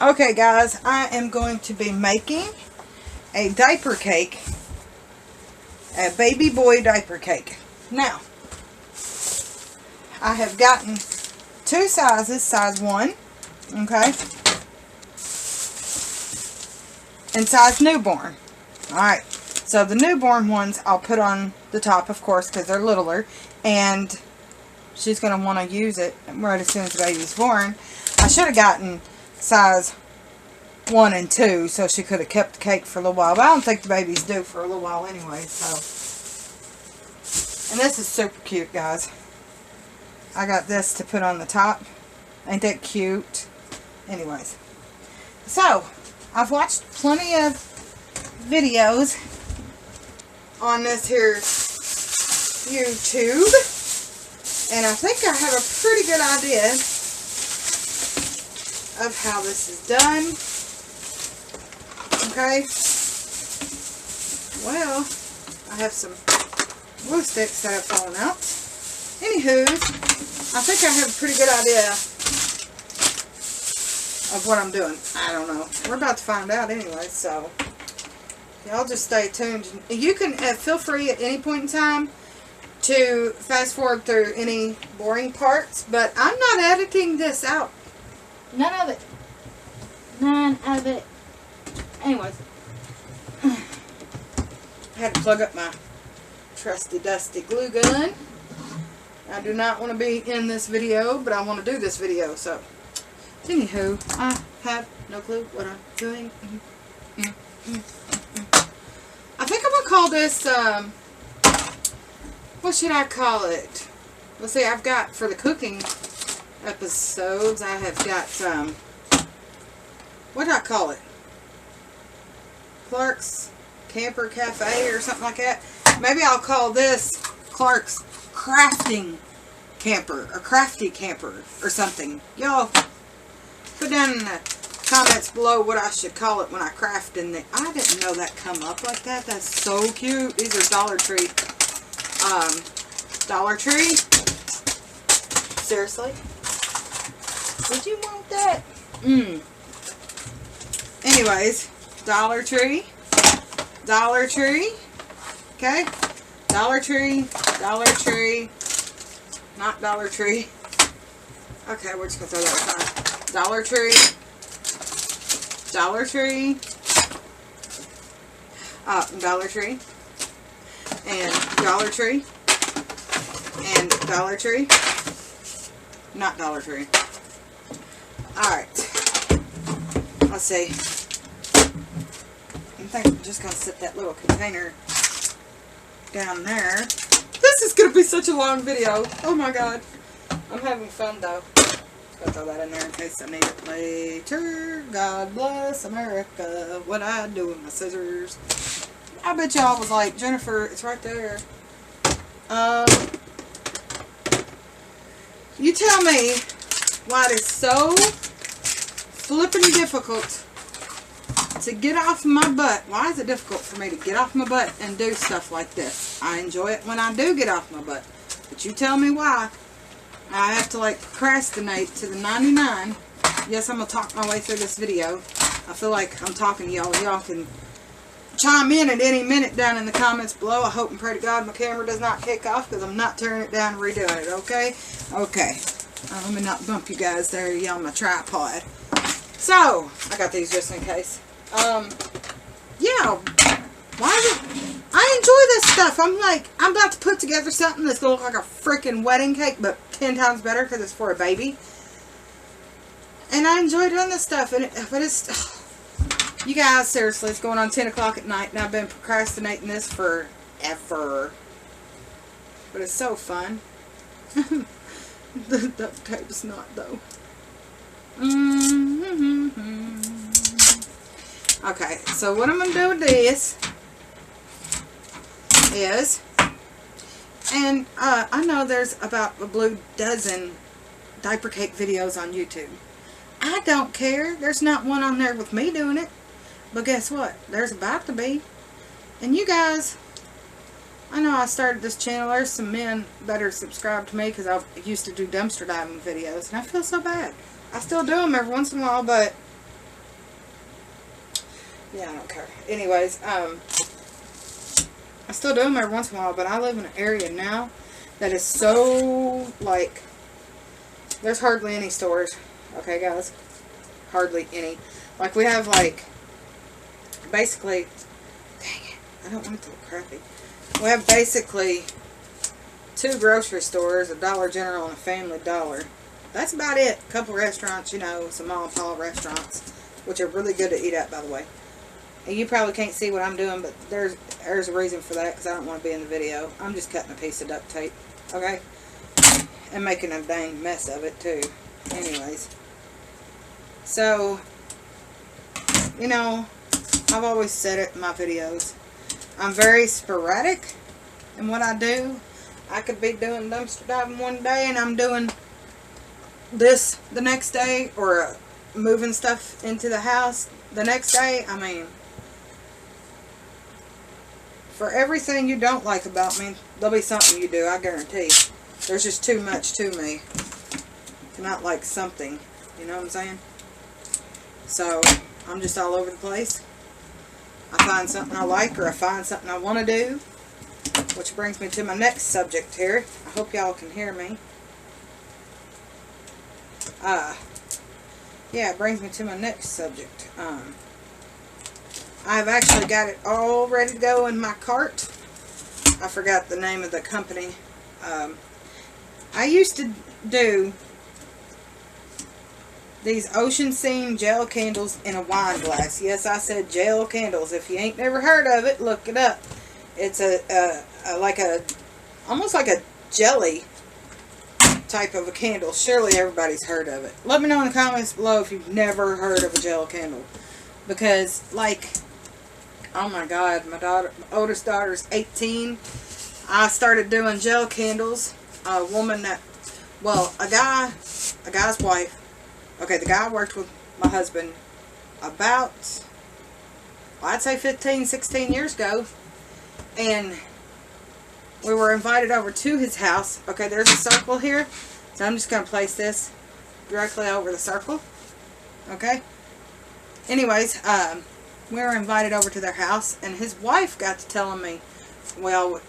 Okay guys, I am going to be making a diaper cake, a baby boy diaper cake. Now, I have gotten two sizes, size 1, okay, and size newborn. Alright, so the newborn ones I'll put on the top, of course, because they're littler, and she's going to want to use it right as soon as the baby's born. I should have gotten size 1 and 2 so she could have kept the cake for a little while, but I don't think the baby's due for a little while anyway. So, and this is super cute, guys. I got this to put on the top. Ain't that cute? Anyways, so I've watched plenty of videos on this here YouTube, and I think I have a pretty good idea of how this is done. Okay, well, I have some glue sticks that have fallen out. Anywho, I think I have a pretty good idea of what I'm doing. I don't know. We're about to find out anyway, so y'all just stay tuned. You can feel free at any point in time to fast forward through any boring parts, but I'm not editing this out. None of it. None of it. Anyways, I had to plug up my trusty dusty glue gun. I do not want to be in this video, but I want to do this video. So, anywho, I have no clue what I'm doing. I think I'm going to call this, what should I call it? Let's see, I've got, for the cooking episodes, I have got, what do I call it? Clark's Camper Cafe or something like that. Maybe I'll call this Clark's Crafting Camper or Crafty Camper or something. Y'all put down in the comments below what I should call it when I craft in the... I didn't know that come up like that. That's so cute. These are Dollar Tree. Dollar Tree? Seriously? Did you want that? Anyways, Dollar Tree. Dollar Tree. Okay? Dollar Tree. Dollar Tree. Not Dollar Tree. Okay, we're just going to throw that aside. Dollar Tree. Dollar Tree. Dollar Tree. And Dollar Tree. And Dollar Tree. Not Dollar Tree. Alright. Let's see. I think I'm just going to set that little container down there. This is going to be such a long video. Oh my god. I'm having fun though. Just going to throw that in there in case I need it later. God bless America. What I do with my scissors. I bet y'all was like, Jennifer, it's right there. You tell me why it is so flippin' difficult to get off my butt. Why is it difficult for me to get off my butt and do stuff like this? I enjoy it when I do get off my butt. But you tell me why I have to like procrastinate to the 99. Yes, I'm going to talk my way through this video. I feel like I'm talking to y'all. Y'all can chime in at any minute down in the comments below. I hope and pray to God my camera does not kick off because I'm not tearing it down and redoing it, okay? Okay. Let me not bump you guys there. You're on my tripod. So, I got these just in case. Yeah. Why is it? I enjoy this stuff. I'm like, I'm about to put together something that's going to look like a freaking wedding cake, but 10 times better because it's for a baby. And I enjoy doing this stuff. But it's... You guys, seriously, it's going on 10 o'clock at night, and I've been procrastinating this forever. But it's so fun. The duct tape is not, though. Okay, so what I'm going to do with this is, and I know there's about a blue dozen diaper cake videos on YouTube. I don't care. There's not one on there with me doing it. But guess what? There's about to be. And you guys, I know I started this channel. There's some men better subscribe to me because I used to do dumpster diving videos. And I feel so bad. I still do them every once in a while, but Yeah, I don't care. Anyways, I still do them every once in a while, but I live in an area now that is so, like, there's hardly any stores. Okay, guys? Hardly any. Like, we have, like, basically, dang it, I don't want it to look crappy. We have basically 2 grocery stores, a Dollar General and a Family Dollar. That's about it. A couple restaurants, you know, some mom and pop restaurants, which are really good to eat at, by the way. And you probably can't see what I'm doing, but there's a reason for that, because I don't want to be in the video. I'm just cutting a piece of duct tape, okay? And making a dang mess of it, too. Anyways. So, you know, I've always said it in my videos. I'm very sporadic in what I do. I could be doing dumpster diving one day, and I'm doing this the next day, or moving stuff into the house the next day. I mean, for everything you don't like about me, there'll be something you do, I guarantee. There's just too much to me to not like something, you know what I'm saying? So, I'm just all over the place. I find something I like, or I find something I want to do, which brings me to my next subject here. I hope y'all can hear me. Yeah, it brings me to my next subject. I've actually got it all ready to go in my cart. I forgot the name of the company. I used to do these ocean scene gel candles in a wine glass. Yes, I said gel candles. If you ain't never heard of it, look it up. It's almost like a jelly type of a candle. Surely everybody's heard of it. Let me know in the comments below if you've never heard of a gel candle. Because, like, oh my God, my oldest daughter's 18. I started doing gel candles. A woman that, well, a guy's wife. Okay, the guy worked with my husband about, well, I'd say 15, 16 years ago. And we were invited over to his house. Okay, there's a circle here. So I'm just going to place this directly over the circle. Okay. Anyways, we were invited over to their house. And his wife got to telling me, well,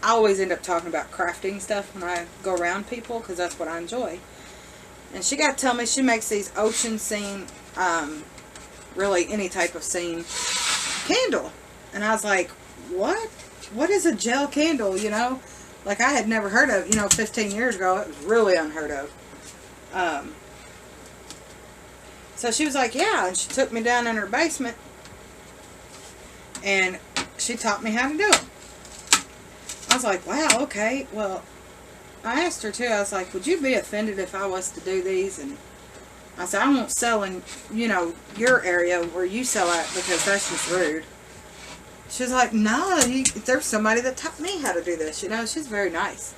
I always end up talking about crafting stuff when I go around people, because that's what I enjoy. And she got to tell me she makes these ocean scene, really any type of scene candle. And I was like, what? What is a gel candle, you know? Like, I had never heard of, you know, 15 years ago. It was really unheard of. So she was like, yeah. And she took me down in her basement. And she taught me how to do it. I was like, wow, okay. Well, I asked her, too. I was like, would you be offended if I was to do these? And I said, I won't sell in, you know, your area where you sell at, because that's just rude. She's like, no, there's somebody that taught me how to do this. You know, she's very nice.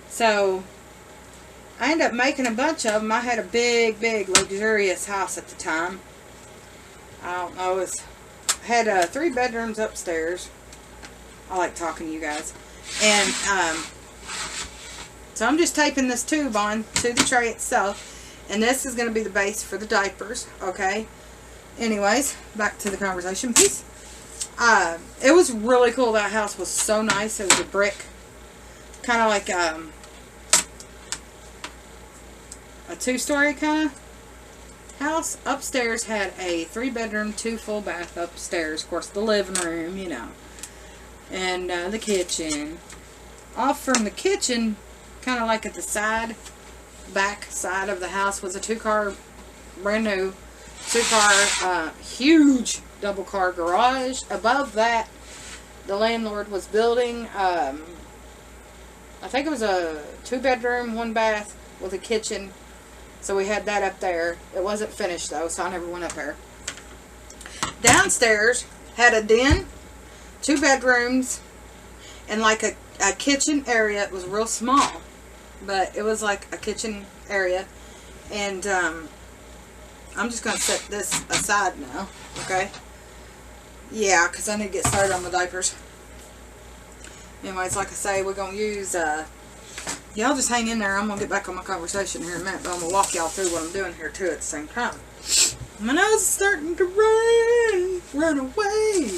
So, I ended up making a bunch of them. I had a big, big, luxurious house at the time. I don't know, I had 3 bedrooms upstairs. I like talking to you guys. And, so I'm just taping this tube on to the tray itself. And this is going to be the base for the diapers, okay? Anyways, back to the conversation piece. It was really cool. That house was so nice. It was a brick, kind of like a 2-story kind of house. Upstairs had a 3-bedroom, 2 full bath upstairs. Of course, the living room, you know, and the kitchen. Off from the kitchen, kind of like at the back side of the house, was a 2-car, brand new 2-car, huge double-car garage. Above that, the landlord was building, I think it was a 2-bedroom, 1-bath with a kitchen. So we had that up there. It wasn't finished though, so I never went up there. Downstairs had a den, 2 bedrooms, and like a kitchen area. It was real small, but it was like a kitchen area. And I'm just going to set this aside now, okay? Yeah, because I need to get started on my diapers. Anyways, like I say, we're going to use, y'all just hang in there. I'm going to get back on my conversation here in a minute, but I'm going to walk y'all through what I'm doing here too at the same time. My nose is starting to run. Run away.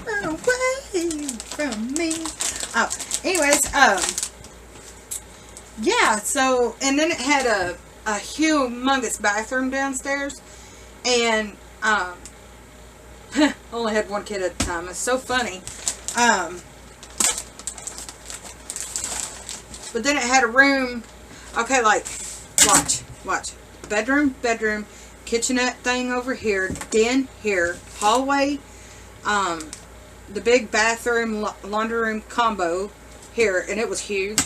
Run away from me. Oh, anyways, yeah, so, and then it had a humongous bathroom downstairs, and, only had one kid at the time. It's so funny. But then it had a room, okay, like, watch. Bedroom, kitchenette thing over here, den here, hallway, the big bathroom, laundry room combo here, and it was huge.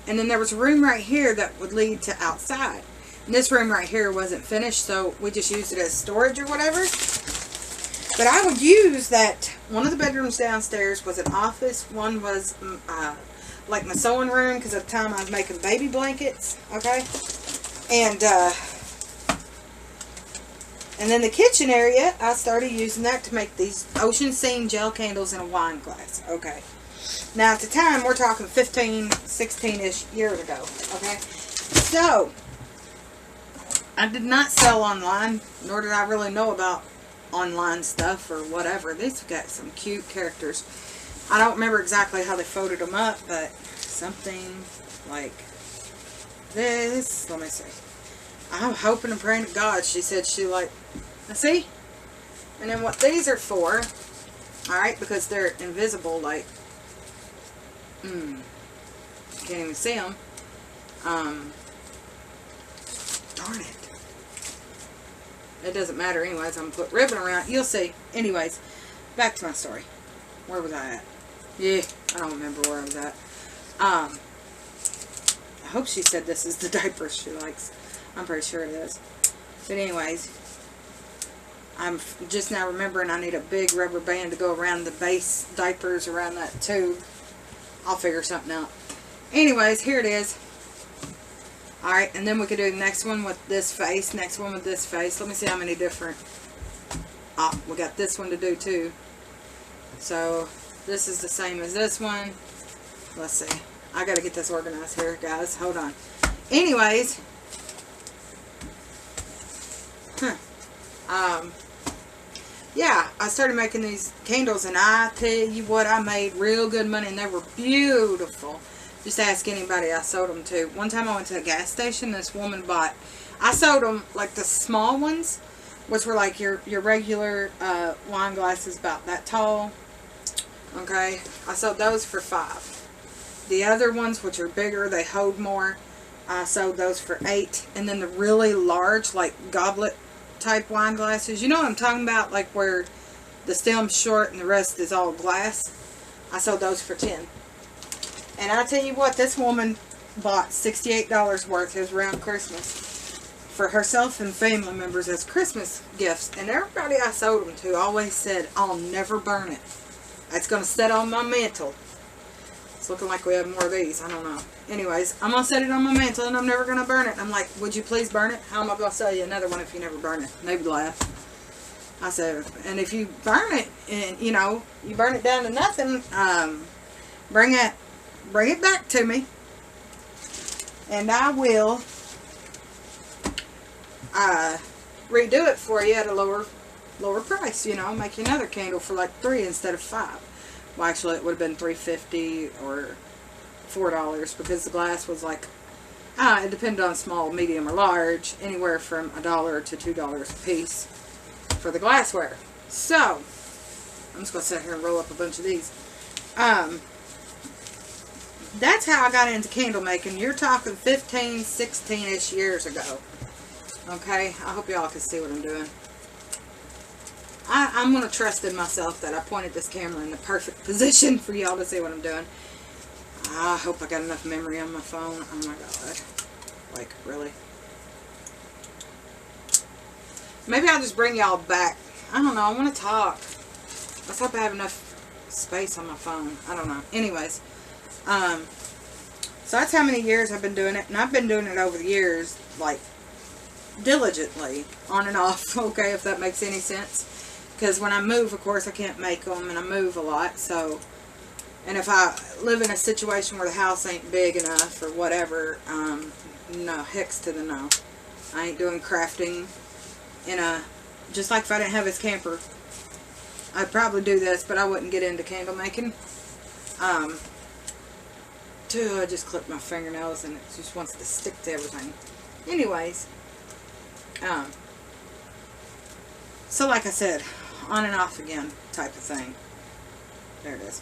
And then there was a room right here that would lead to outside. And this room right here wasn't finished, so we just used it as storage or whatever. But I would use that. One of the bedrooms downstairs was an office. One was like my sewing room, because at the time I was making baby blankets. Okay. And then the kitchen area, I started using that to make these ocean scene gel candles in a wine glass. Okay. Now, at the time, we're talking 15, 16-ish years ago. Okay. So, I did not sell online, nor did I really know about online stuff or whatever. These got some cute characters. I don't remember exactly how they folded them up, but something like this. Let me see. I'm hoping and praying to God. She said she like, see? And then what these are for, alright, because they're invisible, like, can't even see them. Darn it. It doesn't matter anyways. I'm going to put ribbon around. You'll see. Anyways, back to my story. Where was I at? Yeah, I don't remember where I was at. I hope she said this is the diaper she likes. I'm pretty sure it is. But anyways, I'm just now remembering I need a big rubber band to go around the base diapers around that tube. I'll figure something out. Anyways, here it is. Alright, and then we could do the next one with this face, next one with this face. Let me see how many different... we got this one to do too. So, this is the same as this one. Let's see. I gotta get this organized here, guys. Hold on. Anyways. Yeah, I started making these candles, and I tell you what, I made real good money, and they were beautiful. Just ask anybody I sold them to. One time I went to a gas station, this woman bought, I sold them, like the small ones, which were like your regular wine glasses about that tall. Okay, I sold those for $5. The other ones, which are bigger, they hold more, I sold those for $8. And then the really large, like goblet type wine glasses, you know what I'm talking about, like where the stem's short and the rest is all glass, I sold those for $10. And I tell you what, this woman bought $68 worth. It was around Christmas for herself and family members as Christmas gifts. And everybody I sold them to always said, I'll never burn it. It's going to sit on my mantle. It's looking like we have more of these. I don't know. Anyways, I'm going to set it on my mantle and I'm never going to burn it. And I'm like, would you please burn it? How am I going to sell you another one if you never burn it? And they would laugh. I said, and if you burn it and, you know, you burn it down to nothing, bring it back to me. And I will redo it for you at a lower price, you know, make you another candle for like $3 instead of $5. Well, actually, it would have been $3.50 or $4 because the glass was like, it depended on small, medium, or large, anywhere from $1 to $2 a piece for the glassware. So, I'm just going to sit here and roll up a bunch of these. That's how I got into candle making. You're talking 15, 16-ish years ago. Okay? I hope y'all can see what I'm doing. I'm going to trust in myself that I pointed this camera in the perfect position for y'all to see what I'm doing. I hope I got enough memory on my phone. Oh my God. Like, really? Maybe I'll just bring y'all back. I don't know. I want to talk. Let's hope I have enough space on my phone. I don't know. Anyways. So that's how many years I've been doing it. And I've been doing it over the years, like, diligently, on and off. Okay, if that makes any sense. Because when I move, of course, I can't make them, and I move a lot, so, and if I live in a situation where the house ain't big enough, or whatever, no, hex to the no. I ain't doing crafting in a Just like if I didn't have his camper, I'd probably do this, but I wouldn't get into candle making. I just clipped my fingernails and it just wants to stick to everything. Anyways, so like I said, on and off again type of thing. There it is.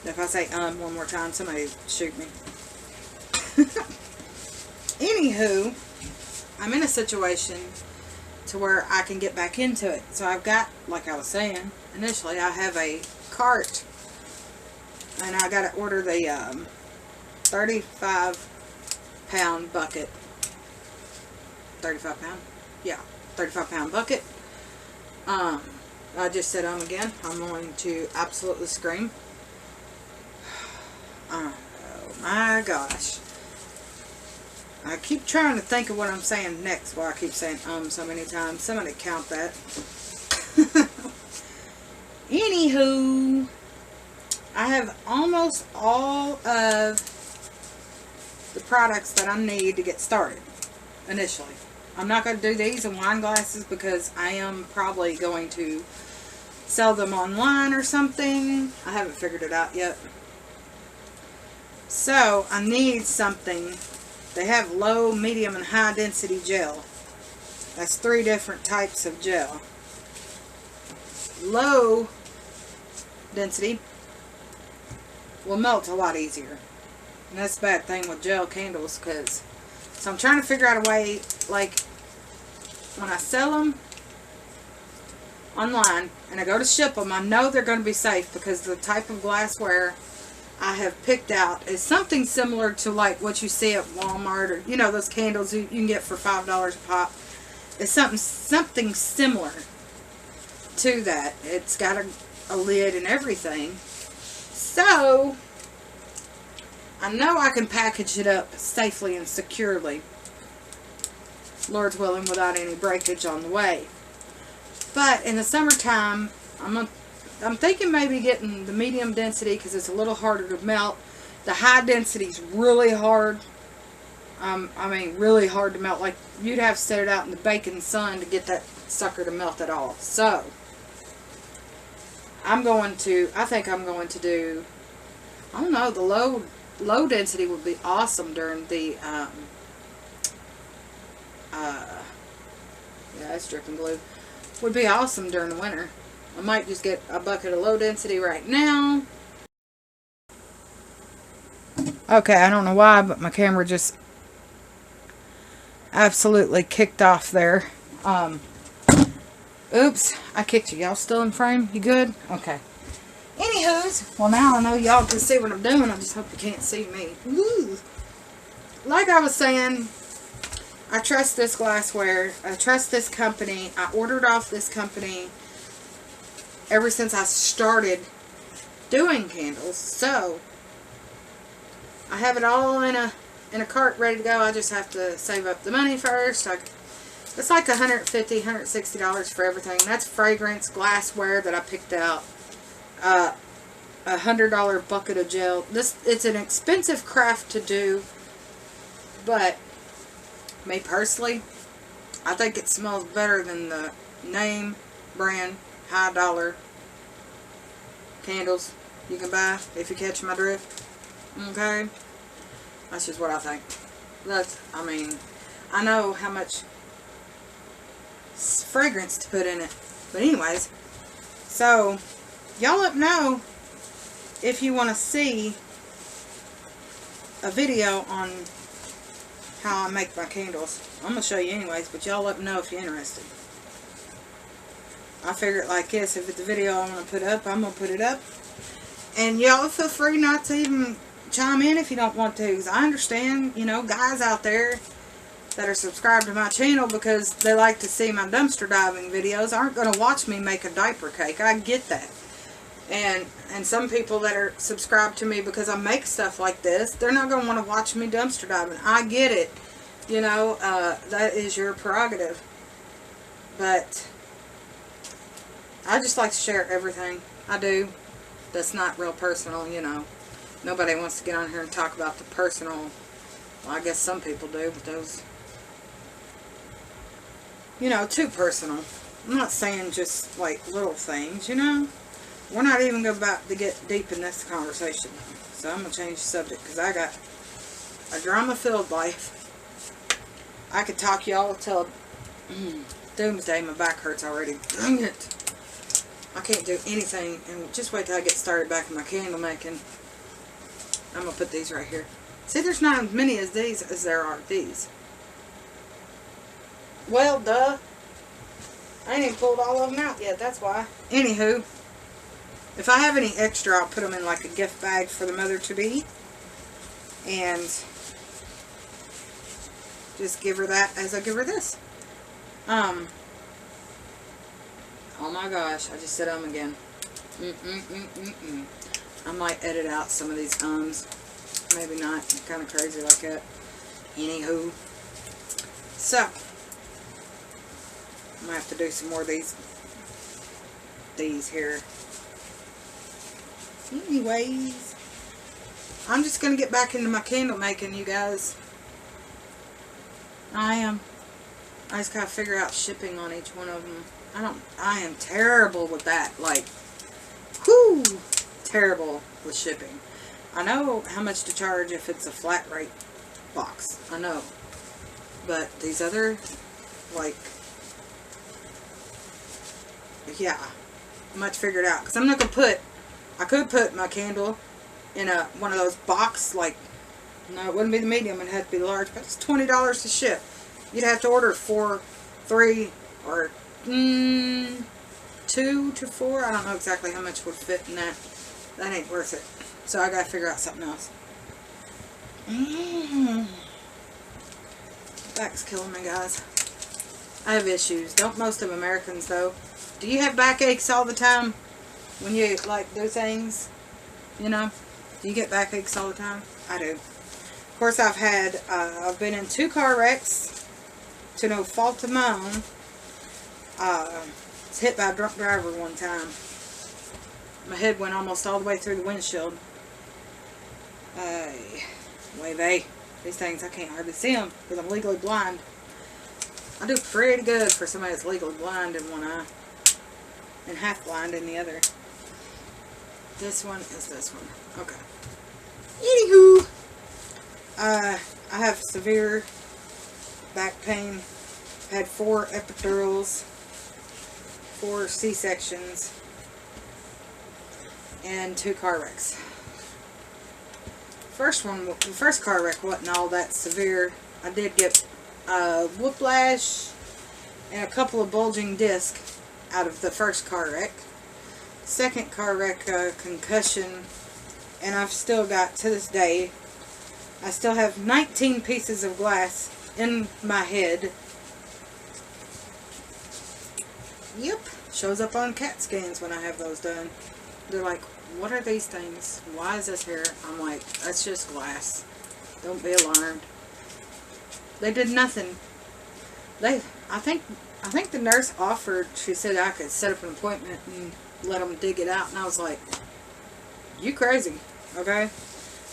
If I say one more time, somebody shoot me. Anywho, I'm in a situation to where I can get back into it. So I've got, like I was saying initially, I have a cart, and I got to order the 35-pound bucket. 35 pound? Yeah, 35 pound bucket. I just said again. I'm going to absolutely scream. Oh my gosh. I keep trying to think of what I'm saying next while I keep saying so many times. Somebody count that. Anywho, I have almost all of the products that I need to get started initially. I'm not going to do these in wine glasses because I am probably going to sell them online or something. I haven't figured it out yet. So I need something. They have low, medium, and high density gel. That's 3 different types of gel. Low density will melt a lot easier. And that's the bad thing with gel candles, because so I'm trying to figure out a way, like when I sell them online and I go to ship them, I know they're going to be safe because the type of glassware I have picked out is something similar to like what you see at Walmart, or you know, those candles you can get for $5 a pop. It's something similar to that. It's got a lid and everything. So I know I can package it up safely and securely, Lord's willing, without any breakage on the way. But in the summertime, I'm thinking maybe getting the medium density because it's a little harder to melt. The high density is really hard. I mean, really hard to melt. Like, you'd have to set it out in the baking sun to get that sucker to melt at all. So, I think I'm going to do, I don't know, the low density would be awesome during the, yeah, it's dripping glue. Would be awesome during the winter. I might just get a bucket of low density right now. Okay, I don't know why, but my camera just absolutely kicked off there. Oops, I kicked you. Y'all still in frame? You good? Okay. Anywho's, well, now I know y'all can see what I'm doing. I just hope you can't see me. Woo. Like I was saying, I trust this glassware. I trust this company. I ordered off this company ever since I started doing candles. So I have it all in a cart ready to go. I just have to save up the money first. It's like $150, $160 for everything. That's fragrance, glassware that I picked out. A $100 bucket of gel. It's an expensive craft to do, but me personally, I think it smells better than the name brand high dollar candles you can buy, if you catch my drift. Okay, that's just what I think. I mean, I know how much fragrance to put in it, but anyways, so y'all let me know if you want to see a video on how I make my candles. I'm going to show you anyways, but y'all let me know if you're interested. I figure it like this: if it's a video I want to put up, I'm going to put it up. And y'all feel free not to even chime in if you don't want to, because I understand, you know, guys out there that are subscribed to my channel because they like to see my dumpster diving videos aren't going to watch me make a diaper cake. I get that. And some people that are subscribed to me because I make stuff like this, they're not going to want to watch me dumpster diving. I get it. You know, that is your prerogative. But I just like to share everything I do that's not real personal, you know. Nobody wants to get on here and talk about the personal. Well, I guess some people do, but those... you know, too personal. I'm not saying just like little things, you know. We're not even about to get deep in this conversation, so I'm going to change the subject because I got a drama-filled life. I could talk y'all till doomsday. My back hurts already. Dang it. I can't do anything, and just wait till I get started back in my candle making. I'm going to put these right here. See, there's not as many as these as there are these. Well, duh. I ain't even pulled all of them out yet, that's why. Anywho. If I have any extra, I'll put them in like a gift bag for the mother-to-be. And just give her that as I give her this. Oh my gosh, I just said again. I might edit out some of these ums. Maybe not. I'm kind of crazy like that. Anywho. So, I might have to do some more of these here. Anyways, I'm just going to get back into my candle making, you guys. I just got to figure out shipping on each one of them. I am terrible with that. Like, whoo, terrible with shipping. I know how much to charge if it's a flat rate box. I know. But these other, like, yeah, I might figure it out. Because I'm not going to put, I could put my candle in one of those box, like, no, it wouldn't be the medium, it'd have to be large, but it's $20 to ship. You'd have to order 3 or 2 to 4. I don't know exactly how much would fit in that. That ain't worth it. So I gotta figure out something else. Back's killing me, guys. I have issues. Don't most of Americans, though? Do you have backaches all the time when you, like, do things? You know? Do you get backaches all the time? I do. Of course, I've been in 2 car wrecks to no fault of my own. I was hit by a drunk driver one time. My head went almost all the way through the windshield. These things, I can't hardly see them because I'm legally blind. I do pretty good for somebody that's legally blind in one eye and half blind in the other. This one is this one. Okay. Anywho, I have severe back pain. Had 4 epidurals, 4 C-sections, and 2 car wrecks. The first car wreck wasn't all that severe. I did get whiplash and a couple of bulging discs out of the first car wreck. Second car wreck, concussion, and I've still got, to this day, I still have 19 pieces of glass in my head. Yep, shows up on CAT scans when I have those done. They're like, what are these things? Why is this here? I'm like, that's just glass. Don't be alarmed. They did nothing. I think the nurse offered, she said I could set up an appointment and let them dig it out. And I was like, you crazy, okay?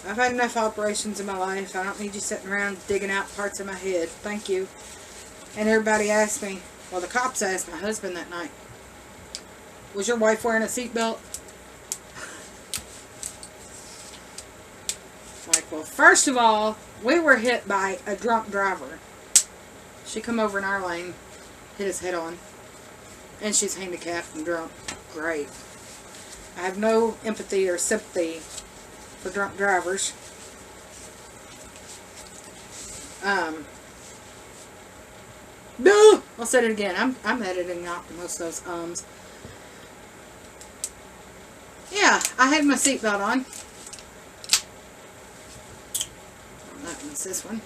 I've had enough operations in my life. I don't need you sitting around digging out parts of my head. Thank you. And everybody asked me, well, the cops asked my husband that night, was your wife wearing a seatbelt? Like, well, first of all, we were hit by a drunk driver. She come over in our lane, hit his head on, and she's handicapped and drunk. Great. I have no empathy or sympathy for drunk drivers. No! I'll say it again. I'm editing out most of those ums. Yeah, I had my seatbelt on. That one's this one.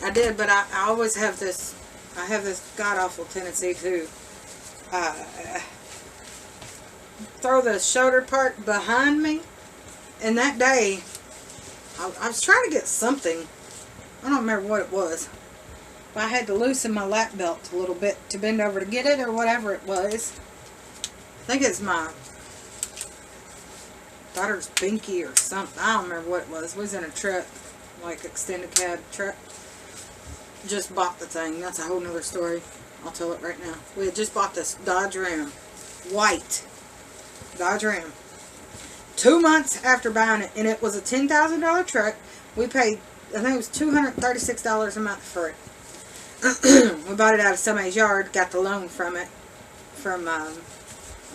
I did, but I always have this, I have this god-awful tendency to throw the shoulder part behind me. And that day, I was trying to get something. I don't remember what it was. But I had to loosen my lap belt a little bit to bend over to get it or whatever it was. I think it's my daughter's binky or something. I don't remember what it was. We was in a truck, like extended cab truck. just bought the thing. That's a whole nother story. I'll tell it right now. We had just bought this Dodge Ram. White. Dodge Ram. 2 months after buying it. And it was a $10,000 truck. We paid, I think it was $236 a month for it. We bought it out of somebody's yard. Got the loan from it. From, I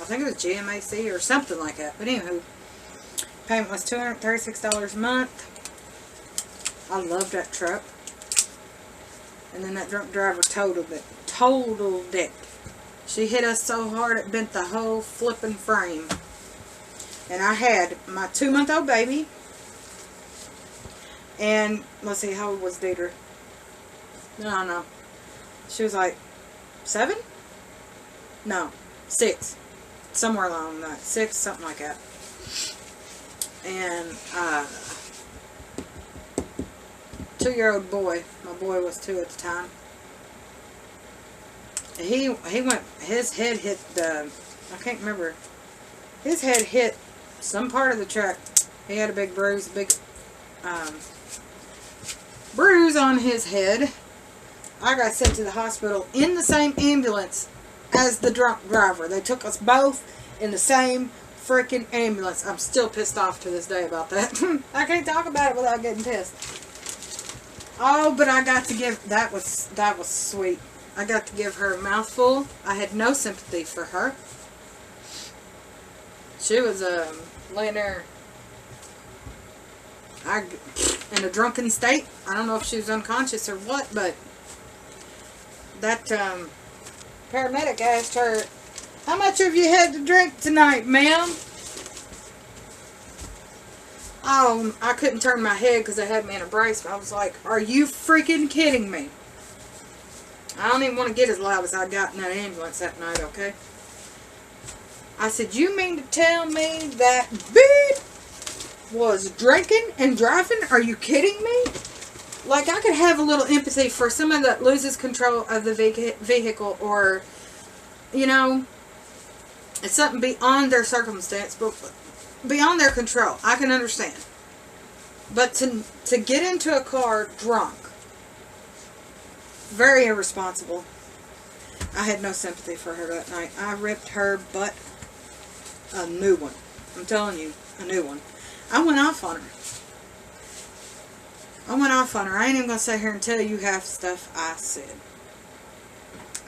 think it was GMAC or something like that. But anywho, payment was $236 a month. I love that truck. And then that drunk driver totaled it. Totaled it. She hit us so hard it bent the whole flipping frame. And I had my 2-month-old baby. And let's see, how old was Deidre? I don't know. She was like 7? No, 6. Somewhere along that. 6, something like that. And 2-year-old boy. My boy was 2 at the time. He went, his head hit the, I can't remember. His head hit some part of the truck. He had a big bruise, bruise on his head. I got sent to the hospital in the same ambulance as the drunk driver. They took us both in the same freaking ambulance. I'm still pissed off to this day about that. I can't talk about it without getting pissed. Oh, but I got to give, that was sweet. I got to give her a mouthful. I had no sympathy for her. She was laying there in a drunken state. I don't know if she was unconscious or what, but that paramedic asked her, "How much have you had to drink tonight, ma'am?" Oh, I couldn't turn my head because they had me in a brace. I was like, "Are you freaking kidding me?" I don't even want to get as loud as I got in that ambulance that night, okay? I said, "You mean to tell me that beep was drinking and driving? Are you kidding me?" Like, I could have a little empathy for someone that loses control of the vehicle, or, you know, it's something beyond their circumstance, but beyond their control. I can understand. But to get into a car drunk, very irresponsible. I had no sympathy for her that night. I ripped her butt a new one. I'm telling you, a new one. I went off on her. I ain't even going to sit here and tell you half the stuff I said.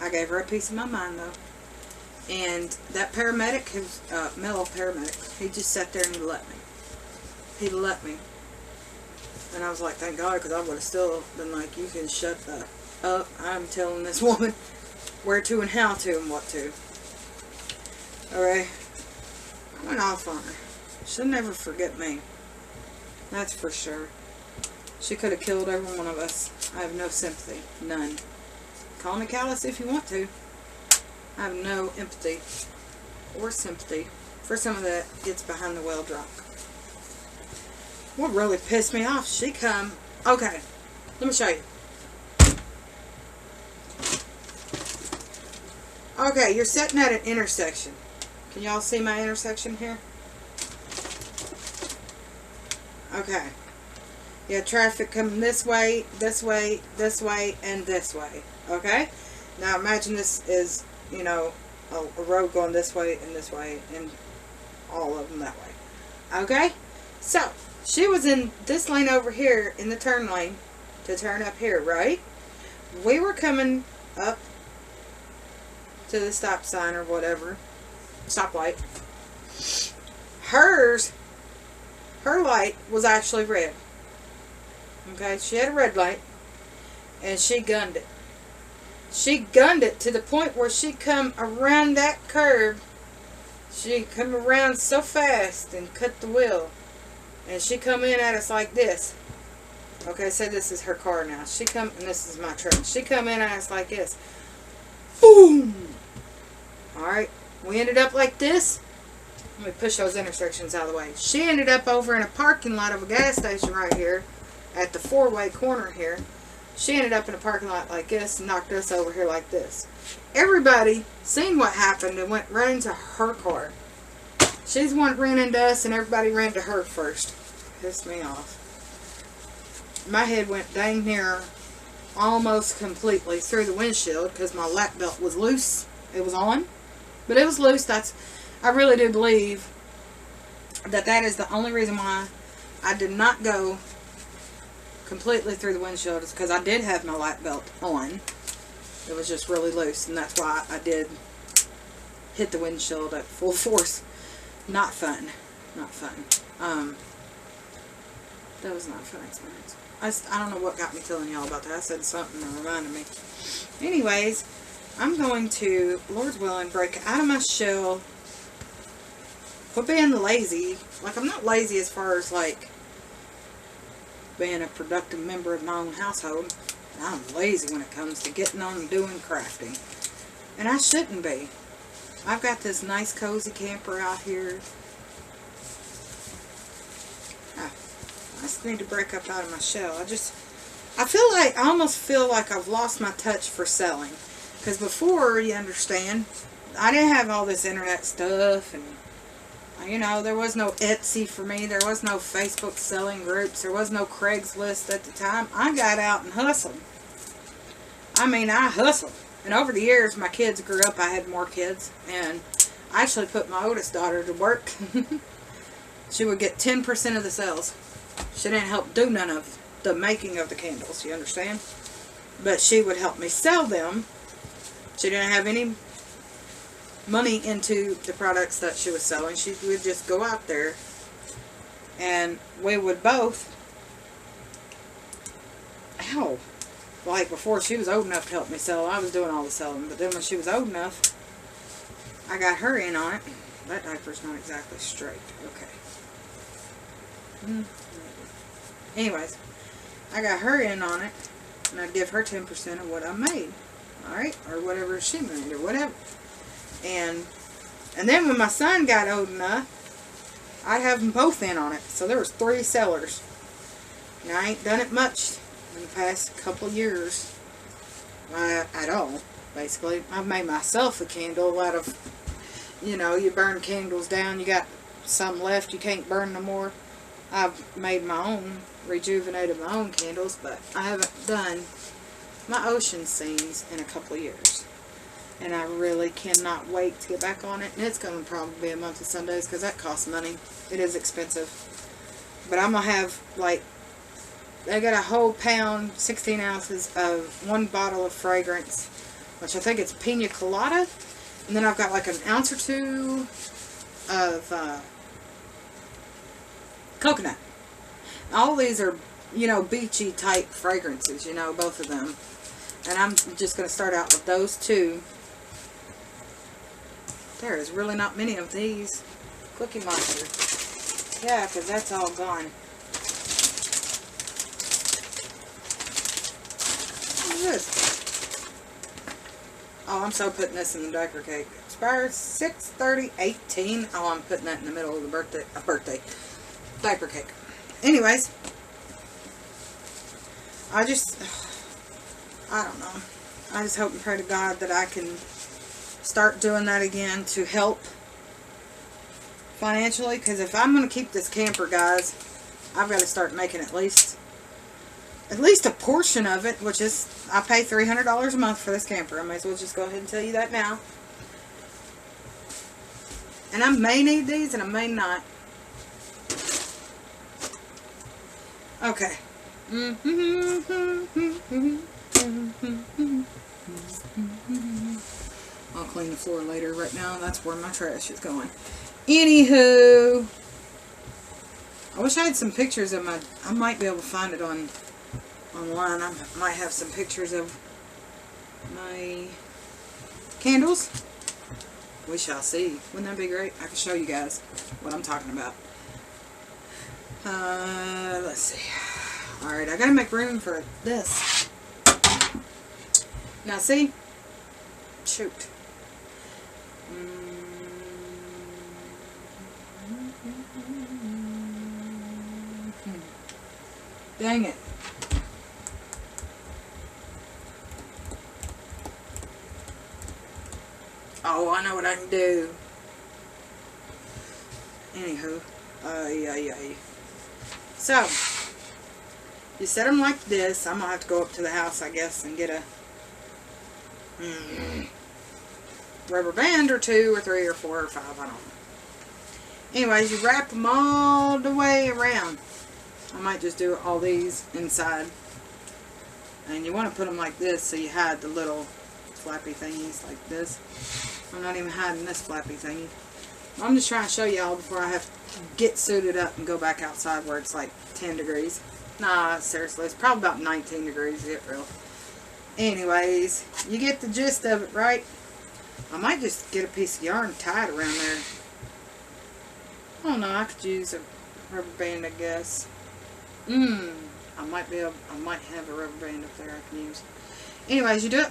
I gave her a piece of my mind, though. And that paramedic, his mellow paramedic, he just sat there and he let me. He let me. And I was like, thank God, because I would have still been like, you can shut the up. I'm telling this woman where to and how to and what to. Alright. I went off on her. She'll never forget me. That's for sure. She could have killed every one of us. I have no sympathy. None. Call me callous if you want to. I have no empathy or sympathy for someone that gets behind the wheel drunk. What really pissed me off, she come... Okay, let me show you. Okay, you're sitting at an intersection. Can y'all see my intersection here? Okay. You have traffic coming this way, this way, this way, and this way. Okay? Now imagine this is, you know, a road going this way, and all of them that way. Okay? So, she was in this lane over here, in the turn lane, to turn up here, right? We were coming up to the stop sign or whatever. Stoplight. Her light was actually red. Okay, she had a red light, and she gunned it. She gunned it to the point where she come around that curve. She come around so fast and cut the wheel, and she come in at us like this. Okay, say this is her car now. She come, and this is my truck. She come in at us like this. Boom! Alright, we ended up like this. Let me push those intersections out of the way. She ended up over in a parking lot of a gas station right here at the four-way corner here. She ended up in a parking lot like this and knocked us over here like this. Everybody seen what happened and went right into her car. She's the one that ran into us, and everybody ran to her first. Pissed me off. My head went dang near almost completely through the windshield because my lap belt was loose. It was on, but it was loose. I really do believe that is the only reason why I did not go completely through the windshield, is because I did have my lap belt on. It was just really loose, and that's why I did hit the windshield at full force. Not fun. Not fun. That was not a fun experience. I don't know what got me telling y'all about that. I said something that reminded me. Anyways, I'm going to, Lord's willing, break out of my shell. Quit being lazy. Like, I'm not lazy as far as, like, being a productive member of my own household. I'm lazy when it comes to getting on and doing crafting. And I shouldn't be. I've got this nice cozy camper out here. I just need to break up out of my shell. I almost feel like I've lost my touch for selling. Because before, you understand, I didn't have all this internet stuff, and, you know, there was no Etsy for me. There was no Facebook selling groups. There was no Craigslist at the time. I got out and hustled. I mean, I hustled. And over the years, my kids grew up. I had more kids. And I actually put my oldest daughter to work. She would get 10% of the sales. She didn't help do none of the making of the candles, you understand? But she would help me sell them. She didn't have any money into the products that she was selling. She would just go out there, and we would both, like before she was old enough to help me sell, I was doing all the selling. But then when she was old enough, I got her in on it. That diaper's not exactly straight. Okay. Anyways, I got her in on it, and I'd give her 10% of what I made. Alright? Or whatever she made, or whatever. And then when my son got old enough, I'd have them both in on it. So there was 3 sellers. And I ain't done it much in the past couple of years. At all, basically. I've made myself a candle out of, you know, you burn candles down, you got some left, you can't burn no more. I've made my own, rejuvenated my own candles, but I haven't done my ocean scenes in a couple of years. And I really cannot wait to get back on it. And it's going to probably be a month of Sundays because that costs money. It is expensive. But I'm going to have, like, I got a whole pound, 16 ounces of 1 bottle of fragrance, which I think it's pina colada. And then I've got like an ounce or 2 of coconut. All these are, you know, beachy type fragrances, you know, both of them. And I'm just going to start out with those 2. There is really not many of these. Cookie Monster. Yeah, because that's all gone. What is this? Oh, I'm so putting this in the diaper cake. Expires 6/30/18. Oh, I'm putting that in the middle of the diaper cake. Anyways, I don't know. I just hope and pray to God that I can start doing that again to help financially. Because if I'm going to keep this camper, guys, I've got to start making at least a portion of it, which is, I pay $300 a month for this camper. I may as well just go ahead and tell you that now. And I may need these and I may not. Okay. I'll clean the floor later. Right now, that's where my trash is going. Anywho, I wish I had some pictures of I might be able to find it online. I might have some pictures of my candles. We shall see. Wouldn't that be great? I can show you guys what I'm talking about. Let's see. Alright, I gotta make room for this. Now see? Shoot. Dang it. Oh, I know what I can do. Anywho. So, You set them like this. I'm going to have to go up to the house, I guess, and get a rubber band or 2 or 3 or 4 or 5. I don't know. Anyways, you wrap them all the way around. I might just do all these inside. And you want to put them like this so you hide the little flappy thingies like this. I'm not even hiding this flappy thingy. I'm just trying to show y'all before I have to get suited up and go back outside where it's like 10 degrees. Nah, seriously, it's probably about 19 degrees, get real. Anyways, you get the gist of it, right? I might just get a piece of yarn tied around there. I don't know, I could use a rubber band, I guess. I might have a rubber band up there I can use. Anyways, you do it